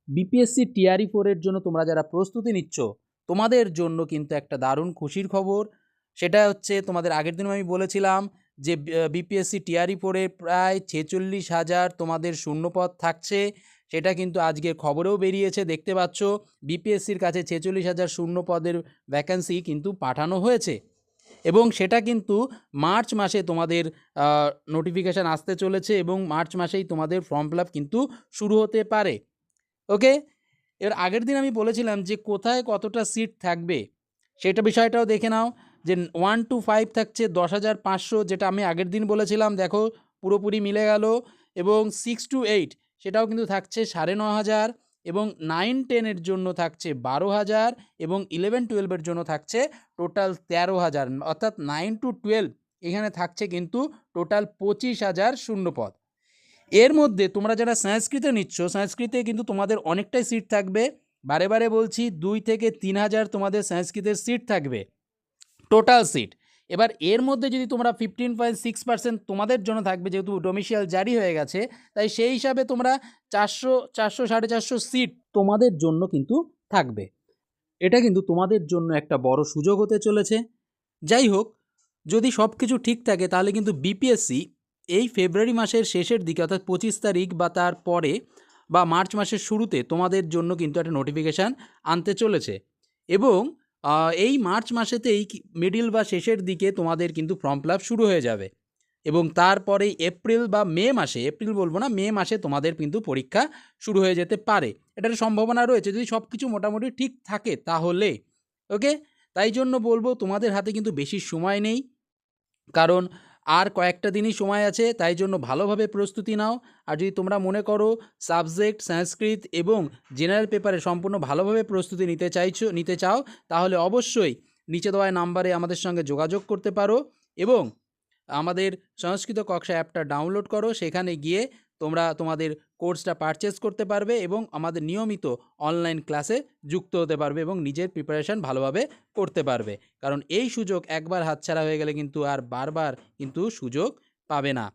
BPSC TRE 4 এর জন্য তোমরা যারা প্রস্তুতি নিচ্ছ তোমাদের জন্য কিন্তু একটা দারুণ খুশির খবর। সেটা হচ্ছে তোমাদের আগের দিন আমি বলেছিলাম যে বিপিএসসি টিআরই 4 এ প্রায় 46,000 তোমাদের শূন্যপদ থাকছে। সেটা কিন্তু আজকের খবরেও বেরিয়েছে, দেখতে পাচ্ছ বিপিএসসির কাছে 46,000 শূন্য পদের ভ্যাকেন্সি কিন্তু পাঠানো হয়েছে এবং সেটা কিন্তু মার্চ মাসে তোমাদের নোটিফিকেশান আসতে চলেছে এবং মার্চ মাসেই তোমাদের ফর্ম ফিল আপ কিন্তু শুরু হতে পারে। ওকে, এর আগের দিন আমি বলেছিলাম যে কোথায় কতটা সিট থাকবে সেটা বিষয়টাও দেখে নাও। যে 1 to 5 থাকছে 10,500, যেটা আমি আগের দিন বলেছিলাম, দেখো পুরোপুরি মিলে গেল। এবং 6 to 8 সেটাও কিন্তু থাকছে 9,500 এবং 9-10 এর জন্য থাকছে 12,000 এবং 11-12 এর জন্য থাকছে টোটাল 13,000, অর্থাৎ 9 to 12 এখানে থাকছে কিন্তু টোটাল 25,000 শূন্যপদ। এর মধ্যে তোমরা যারা সংস্কৃতে নিচ্ছ, সংস্কৃতে কিন্তু তোমাদের অনেকটাই সিট থাকবে। বারে বারে বলছি 2 থেকে 3,000 তোমাদের সংস্কৃতের সিট থাকবে, টোটাল সিট। এবার এর মধ্যে যদি তোমরা 15.6% তোমাদের জন্য থাকবে, যেহেতু ডোমিসিয়াল জারি হয়ে গেছে, তাই সেই হিসাবে তোমরা 400-450 সিট তোমাদের জন্য কিন্তু থাকবে। এটা কিন্তু তোমাদের জন্য একটা বড় সুযোগ হতে চলেছে। যাই হোক, যদি সব কিছু ঠিক থাকে তাহলে কিন্তু বিপিএসসি এই ফেব্রুয়ারি মাসের শেষের দিকে, অর্থাৎ 25 তারিখ বা তার পরে বা মার্চ মাসের শুরুতে তোমাদের জন্য কিন্তু একটা নোটিফিকেশান আনতে চলেছে এবং এই মার্চ মাসেতেই মিডিল বা শেষের দিকে তোমাদের কিন্তু ফর্ম ফিল আপ শুরু হয়ে যাবে এবং তারপরে এপ্রিল বা মে মাসে, এপ্রিল বলবো না, মে মাসে তোমাদের কিন্তু পরীক্ষা শুরু হয়ে যেতে পারে। এটার সম্ভাবনা রয়েছে যদি সব কিছু মোটামুটি ঠিক থাকে তাহলে। ওকে, তাই জন্য বলবো তোমাদের হাতে কিন্তু বেশি সময় নেই, কারণ আর কয়েকটা দিনই সময় আছে। তাই জন্য ভালোভাবে প্রস্তুতি নাও। আর যদি তোমরা মনে করো সাবজেক্ট সংস্কৃত এবং জেনারেল পেপারে সম্পূর্ণ ভালোভাবে প্রস্তুতি নিতে চাও, তাহলে অবশ্যই নিচে দেওয়া নাম্বারে আমাদের সঙ্গে যোগাযোগ করতে পারো এবং আমাদের সংস্কৃত কক্ষা অ্যাপটা ডাউনলোড করো। সেখানে গিয়ে তোমরা তোমাদের কোর্সটা পারচেস করতে পারবে এবং আমাদের নিয়মিত অনলাইন ক্লাসে যুক্ত হতে পারবে এবং নিজের প্রিপারেশান ভালোভাবে করতে পারবে। কারণ এই সুযোগ একবার হাতছাড়া হয়ে গেলে কিন্তু আর বারবার কিন্তু সুযোগ পাবে না।